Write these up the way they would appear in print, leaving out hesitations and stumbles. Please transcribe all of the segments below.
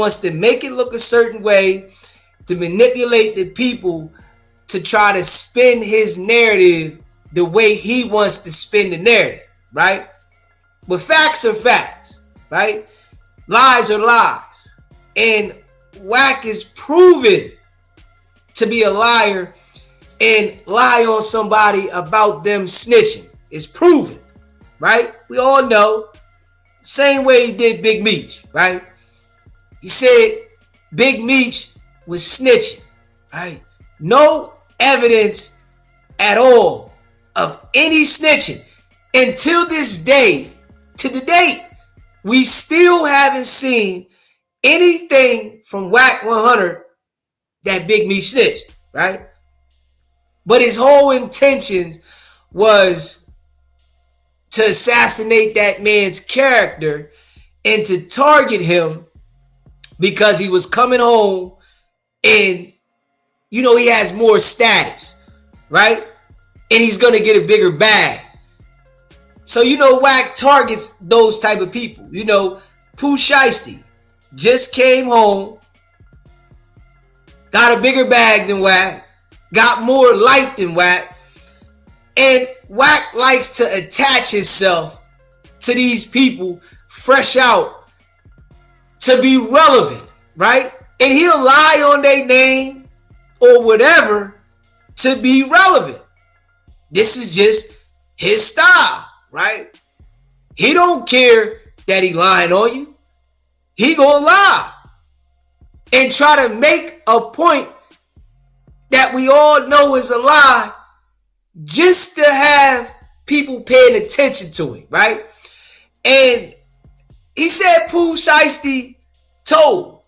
wants to make it look a certain way to manipulate the people to try to spin his narrative the way he wants to spin the narrative, right? But facts are facts, right? Lies are lies. And Wack is proven to be a liar and lie on somebody about them snitching. It's proven, right? We all know. Same way he did Big Meech, right? He said Big Meech was snitching, right? No evidence at all of any snitching. Until this day, to the date, we still haven't seen anything from Wack100 that Big Meech snitched, right? But his whole intention was to assassinate that man's character and to target him because he was coming home and, you know, he has more status, right? And he's going to get a bigger bag. So, you know, Wack targets those type of people. You know, Pooh Shiesty just came home, got a bigger bag than Wack, got more life than Wack, and Wack likes to attach himself to these people fresh out to be relevant, right? And he'll lie on their name or whatever to be relevant. This is just his style, right? He don't care that he lying on you. He gonna lie and try to make a point that we all know is a lie just to have people paying attention to him, right? And he said Pooh Shiesty told.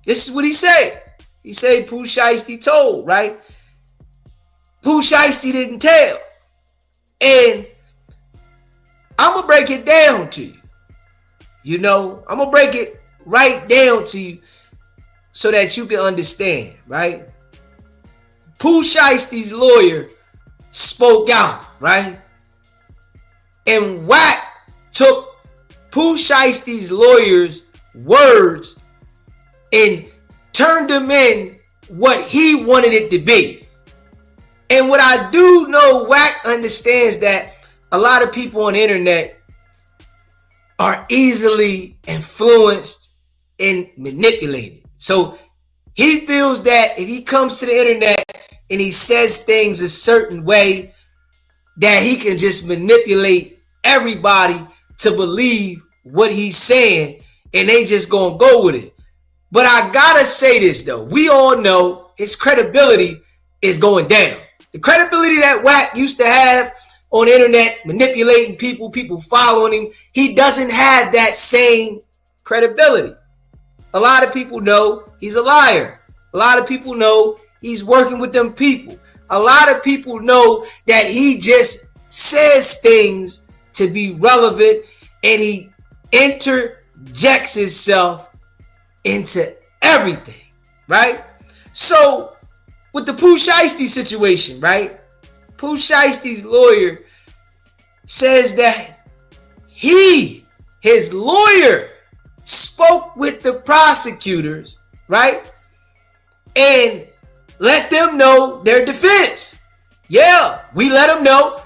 This is what he said. He said Pooh Shiesty told, right? Pooh Shiesty didn't tell. And I'm going to break it down to you. You know, I'm going to break it right down to you so that you can understand, right? Pooh Shiesty's lawyer spoke out, right? And Wack took Pooh Shiesty's lawyer's words and turned them in what he wanted it to be. And what I do know, Wack understands that a lot of people on the internet are easily influenced and manipulated. So he feels that if he comes to the internet and he says things a certain way, that he can just manipulate everybody to believe what he's saying, and they just gonna go with it. But I gotta say this though, we all know his credibility is going down. The credibility that Wack used to have on the internet, manipulating people, people following him, he doesn't have that same credibility. A lot of people know he's a liar. A lot of people know he's working with them people. A lot of people know that he just says things to be relevant and he interjects himself into everything, right? So with the Pooh Shiesty situation, right? Pooh Shiesty's lawyer says that his lawyer spoke with the prosecutors, right? And let them know their defense. Yeah, we let them know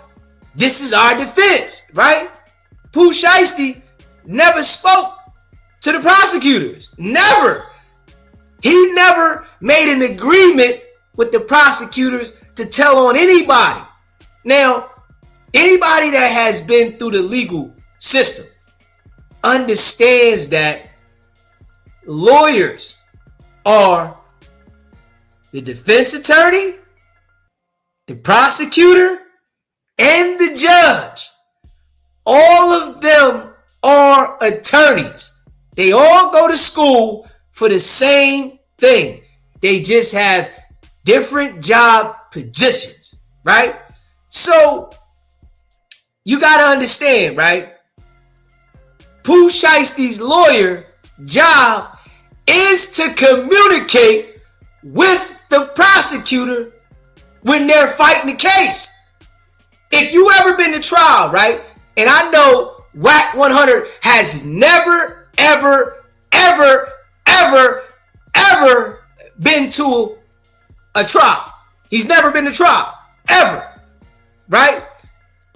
this is our defense, right? Pooh Shiesty never spoke to the prosecutors. Never. He never made an agreement with the prosecutors to tell on anybody. Now, anybody that has been through the legal system understands that lawyers are the defense attorney, the prosecutor, and the judge. All of them are attorneys. They all go to school for the same thing. They just have different job positions, right? So you got to understand, right? Pooh Shiesty's lawyer job is to communicate with the prosecutor when they're fighting the case. If you ever been to trial, right? And I know Wack100 has never, ever, ever, ever been to a trial. He's never been to trial, ever, right?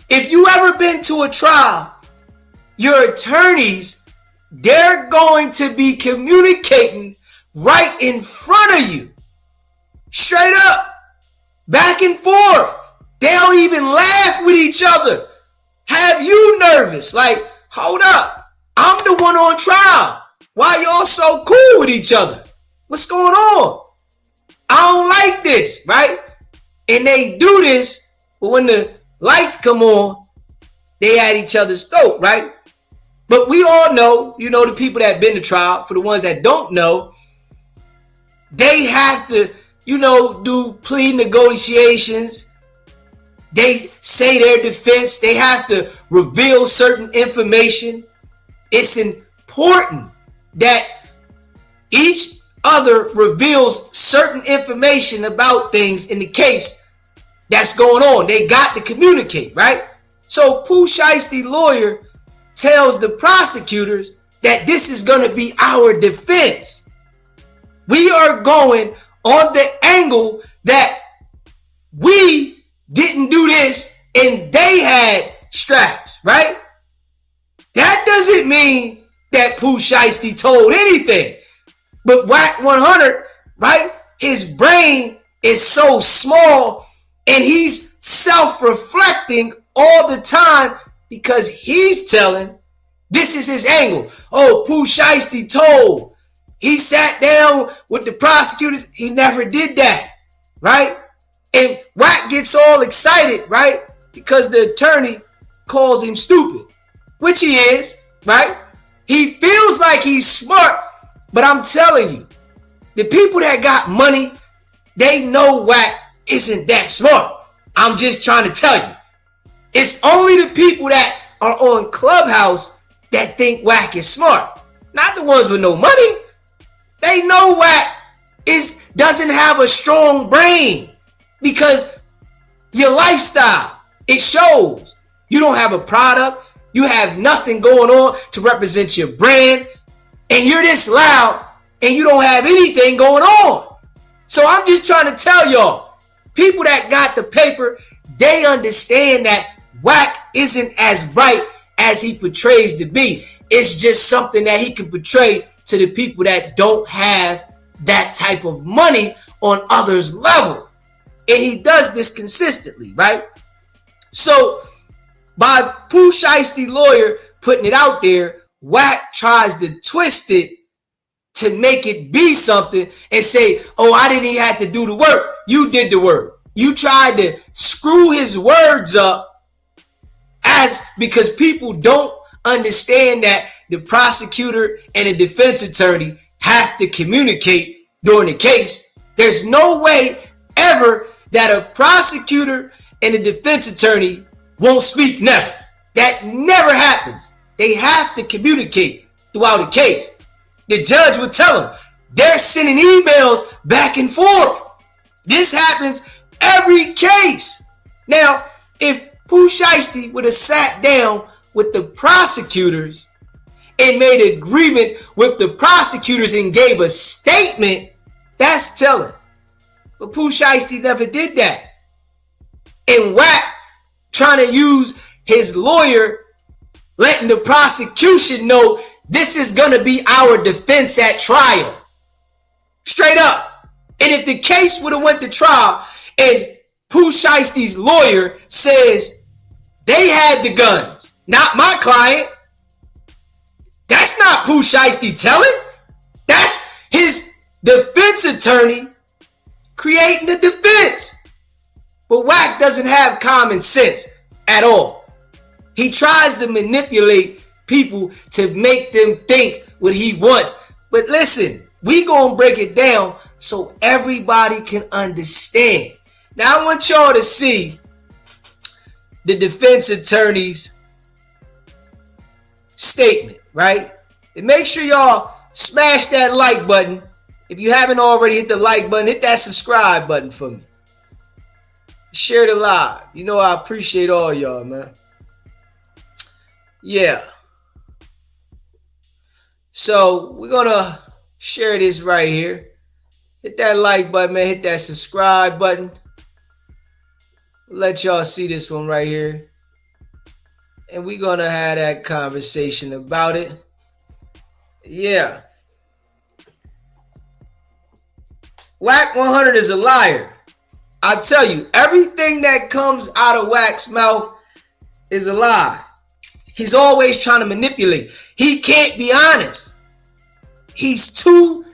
If you ever been to a trial, your attorneys, they're going to be communicating right in front of you, straight up, back and forth. They'll even laugh with each other, have you nervous, like, hold up, I'm the one on trial. Why y'all so cool with each other? What's going on? I don't like this, right? And they do this, but when the lights come on, they at each other's throat, right? But we all know, the people that have been to trial, for the ones that don't know, they have to, do plea negotiations. They say their defense. They have to reveal certain information. It's important that each other reveals certain information about things in the case that's going on. They got to communicate, right? So Pooh Shiesty lawyer tells the prosecutors that this is going to be our defense. We are going on the angle that we didn't do this and they had straps, right? That doesn't mean that Pooh Shiesty told anything. But Wack100, right? His brain is so small and he's self-reflecting all the time because he's telling this is his angle. Oh, Pooh Shiesty told. He sat down with the prosecutors. He never did that, right? And Wack gets all excited, right? Because the attorney calls him stupid, which he is, right? He feels like he's smart, but I'm telling you, the people that got money, they know Wack isn't that smart. I'm just trying to tell you. It's only the people that are on Clubhouse that think Wack is smart. Not the ones with no money. They know Wack doesn't have a strong brain because your lifestyle, it shows. You don't have a product. You have nothing going on to represent your brand. And you're this loud and you don't have anything going on. So I'm just trying to tell y'all, people that got the paper, they understand that Wack isn't as bright as he portrays to be. It's just something that he can portray to the people that don't have that type of money on others' level. And he does this consistently, right? So by Pooh Shiesty lawyer putting it out there, Wack tries to twist it to make it be something and say, oh, I didn't even have to do the work. You did the work. You tried to screw his words up because people don't understand that the prosecutor and the defense attorney have to communicate during the case. There's no way ever that a prosecutor and a defense attorney won't speak, never. That never happens. They have to communicate throughout a case. The judge would tell them they're sending emails back and forth. This happens every case. Now, if Pooh Shiesty would have sat down with the prosecutors and made an agreement with the prosecutors and gave a statement, that's telling. But Pooh Shiesty never did that. And Wack trying to use his lawyer, letting the prosecution know this is going to be our defense at trial. Straight up. And if the case would have went to trial and Pooh Shiesty's lawyer says they had the guns, not my client, that's not Pooh Shiesty telling. That's his defense attorney creating the defense. But Wack doesn't have common sense at all. He tries to manipulate people to make them think what he wants. But listen, we gonna break it down so everybody can understand. Now I want y'all to see the defense attorney's statement, right? And make sure y'all smash that like button. If you haven't already hit the like button, hit that subscribe button for me. Share the live. You know I appreciate all y'all, man. Yeah. So we're gonna Share this right here. Hit that like button, man. Hit that subscribe button. Let y'all see this one right here. And we're going to have that conversation about it. Yeah. Wack100 is a liar. I tell you, everything that comes out of Wack's mouth is a lie. He's always trying to manipulate. He can't be honest. He's too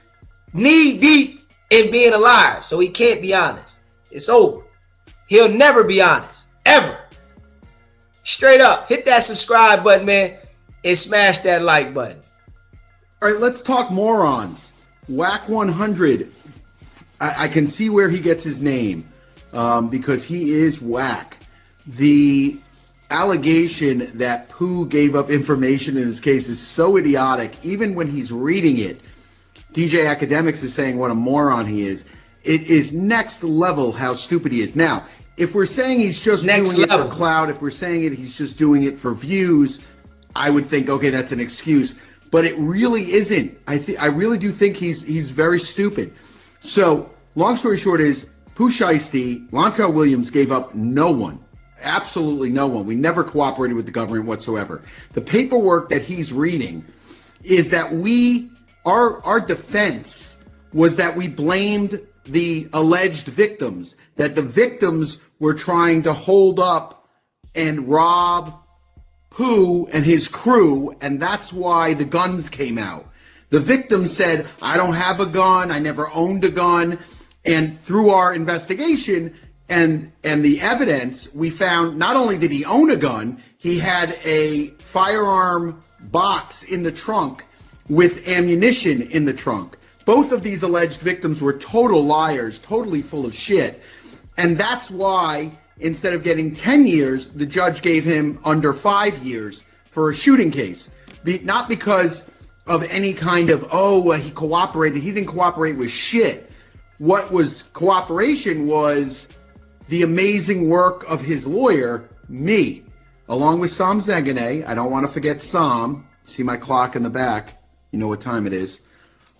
knee deep in being a liar, so he can't be honest. It's over. He'll never be honest, ever. Straight up, hit that subscribe button, man, and smash that like button. All right, let's talk morons. Wack100. I can see where he gets his name because he is Wack. The allegation that Pooh gave up information in this case is so idiotic. Even when he's reading it, DJ Academics is saying what a moron he is. It is next level how stupid he is. Now, if we're saying he's just doing it for clout, if we're saying he's just doing it for views, I would think, okay, that's an excuse. But it really isn't. I really do think he's very stupid. So, long story short is, Pooh Shiesty, Lonco Williams gave up no one. Absolutely no one. We never cooperated with the government whatsoever. The paperwork that he's reading is that our defense was that we blamed the alleged victims, that the victims were trying to hold up and rob Pooh and his crew, and that's why the guns came out. The victim said, I don't have a gun, I never owned a gun, and through our investigation and the evidence, we found not only did he own a gun, he had a firearm box in the trunk with ammunition in the trunk. Both of these alleged victims were total liars, totally full of shit. And that's why, instead of getting 10 years, the judge gave him under 5 years for a shooting case. Not because of any kind of, he cooperated. He didn't cooperate with shit. What was cooperation was the amazing work of his lawyer, me, along with Sam Zegane. I don't want to forget Sam. See my clock in the back. You know what time it is.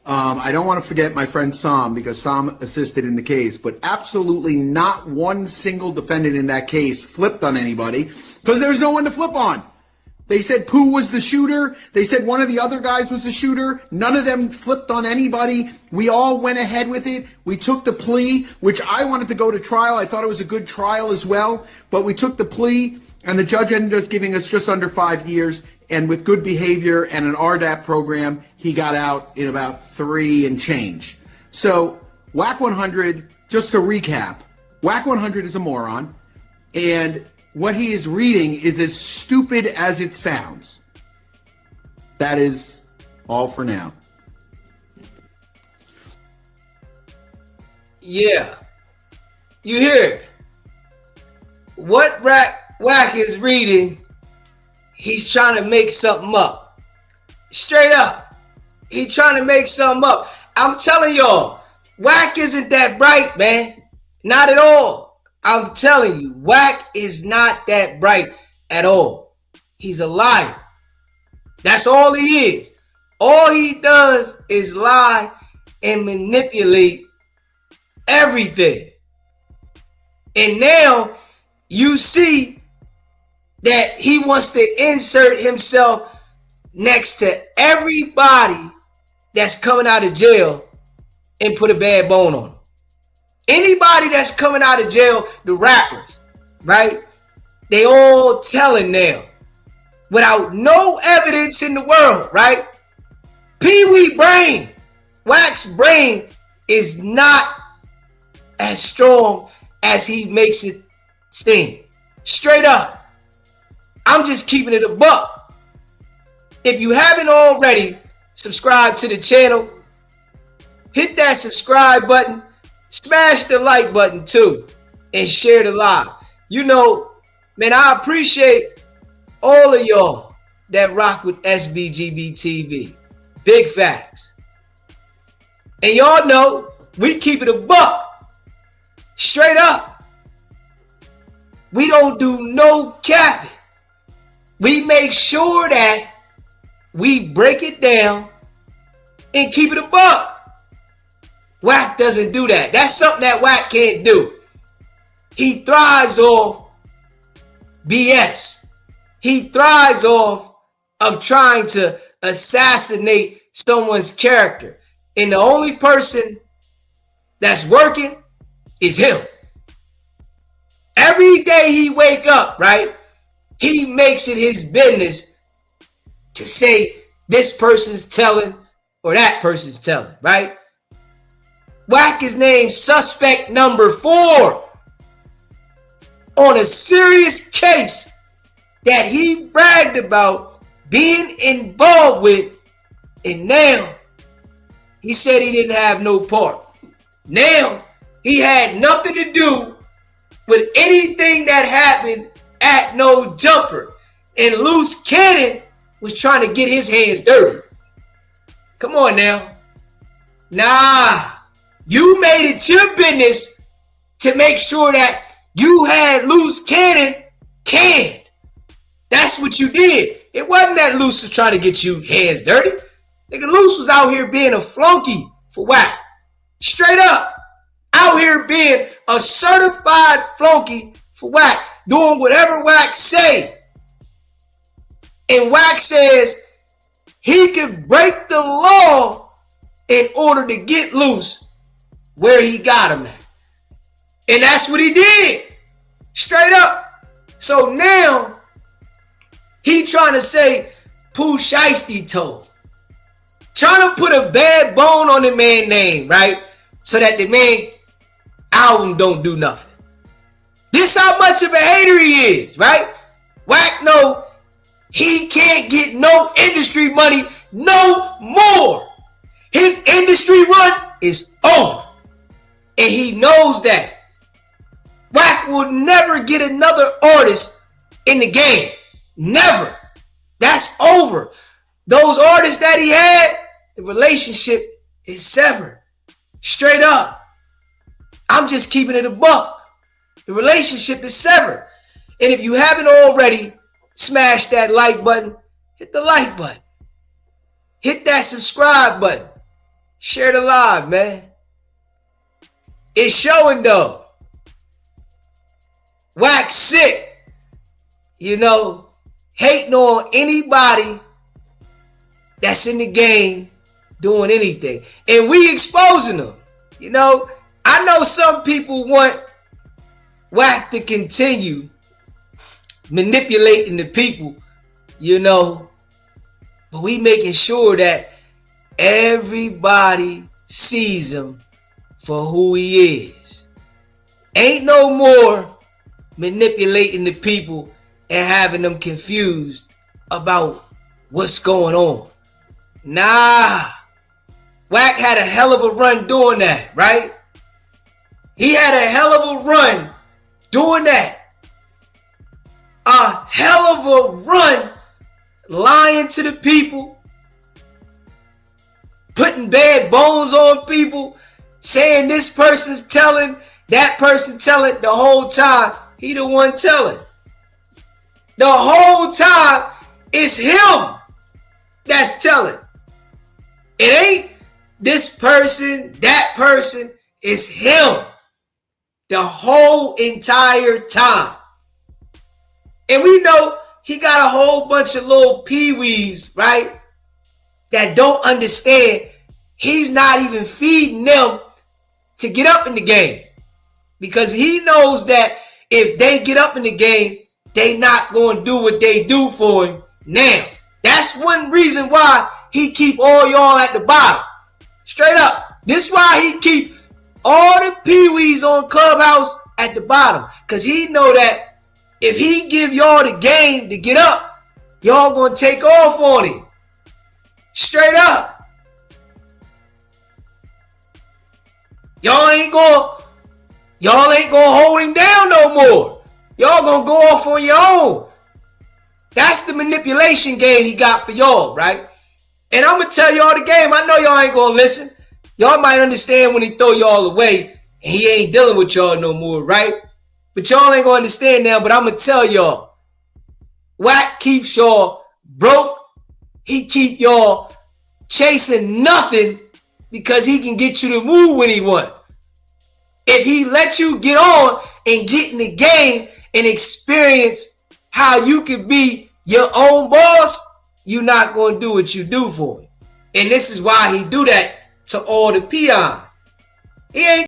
I don't want to forget my friend Sam because Sam assisted in the case, but absolutely not one single defendant in that case flipped on anybody because there was no one to flip on. They said Pooh was the shooter. They said one of the other guys was the shooter. None of them flipped on anybody. We all went ahead with it. We took the plea, which I wanted to go to trial. I thought it was a good trial as well, but we took the plea and the judge ended up giving us just under 5 years. And with good behavior and an RDAP program, he got out in about 3 and change. So Wack100, just to recap, Wack100 is a moron, and what he is reading is as stupid as it sounds. That is all for now. Yeah. You hear it. What Wack is reading, he's trying to make something up. Straight up. He's trying to make something up. I'm telling y'all, Wack isn't that bright, man. Not at all. I'm telling you, Wack is not that bright at all. He's a liar. That's all he is. All he does is lie and manipulate everything. And now you see that he wants to insert himself next to everybody that's coming out of jail and put a bad bone on them. Anybody that's coming out of jail, the rappers, right? They all telling now without no evidence in the world, right? Pee-wee brain, Wack's brain is not as strong as he makes it seem. Straight up. I'm just keeping it a buck. If you haven't already, subscribe to the channel. Hit that subscribe button. Smash the like button too. And share the live. You know, man, I appreciate all of y'all that rock with SBGB TV. Big facts. And y'all know we keep it a buck. Straight up. We don't do no capping. We make sure that we break it down and keep it a buck. Wack doesn't do that. That's something that Wack can't do. He thrives off BS. He thrives off of trying to assassinate someone's character. And the only person that's working is him. Every day he wake up, right? He makes it his business to say this person's telling or that person's telling, right? Wack is named suspect number 4 on a serious case that he bragged about being involved with, and now he said he didn't have no part. Now he had nothing to do with anything that happened at No Jumper, and Loose Cannon was trying to get his hands dirty. Come on now. Nah, you made it your business to make sure that you had Loose Cannon canned. That's what you did. It wasn't that Loose was trying to get you hands dirty. Nigga, Loose was out here being a flunky for Wack. Straight up. Out here being a certified flunky for Wack. Doing whatever Wack say. And Wack says he could break the law in order to get Loose where he got him at. And that's what he did. Straight up. So now he trying to say Pooh Shiesty told. Trying to put a bad bone on the man's name, right? So that the man album don't do nothing. This how much of a hater he is, right? Wack know he can't get no industry money no more. His industry run is over. And he knows that. Wack will never get another artist in the game. Never. That's over. Those artists that he had, the relationship is severed. Straight up. I'm just keeping it a buck. The relationship is severed. And if you haven't already, smash that like button. Hit the like button. Hit that subscribe button. Share the live, man. It's showing though. Wack sick. You know, hating on anybody that's in the game doing anything. And we exposing them. You know, I know some people want Wack to continue manipulating the people, you know, but we making sure that everybody sees him for who he is. Ain't no more manipulating the people and having them confused about what's going on. Nah. Wack had a hell of a run doing that, right? He had a hell of a run doing that. A hell of a run lying to the people, putting bad bones on people, saying this person's telling, that person telling. The whole time, he the one telling. The whole time, it's him that's telling. It ain't this person, that person. It's him. The whole entire time. And we know he got a whole bunch of little peewees, right? That don't understand he's not even feeding them to get up in the game. Because he knows that if they get up in the game, they not going to do what they do for him now. That's one reason why he keep all y'all at the bottom. Straight up. This why he keep all the peewees on Clubhouse at the bottom. Because he know that if he give y'all the game to get up, y'all going to take off on it. Straight up. Y'all ain't going to hold him down no more. Y'all going to go off on your own. That's the manipulation game he got for y'all, right? And I'm going to tell y'all the game. I know y'all ain't going to listen. Y'all might understand when he throw y'all away and he ain't dealing with y'all no more, right? But y'all ain't going to understand now, but I'm going to tell y'all. Wack keeps y'all broke. He keep y'all chasing nothing because he can get you to move when he want. If he let you get on and get in the game and experience how you can be your own boss, you're not going to do what you do for him. And this is why he do that to all the peons. He ain't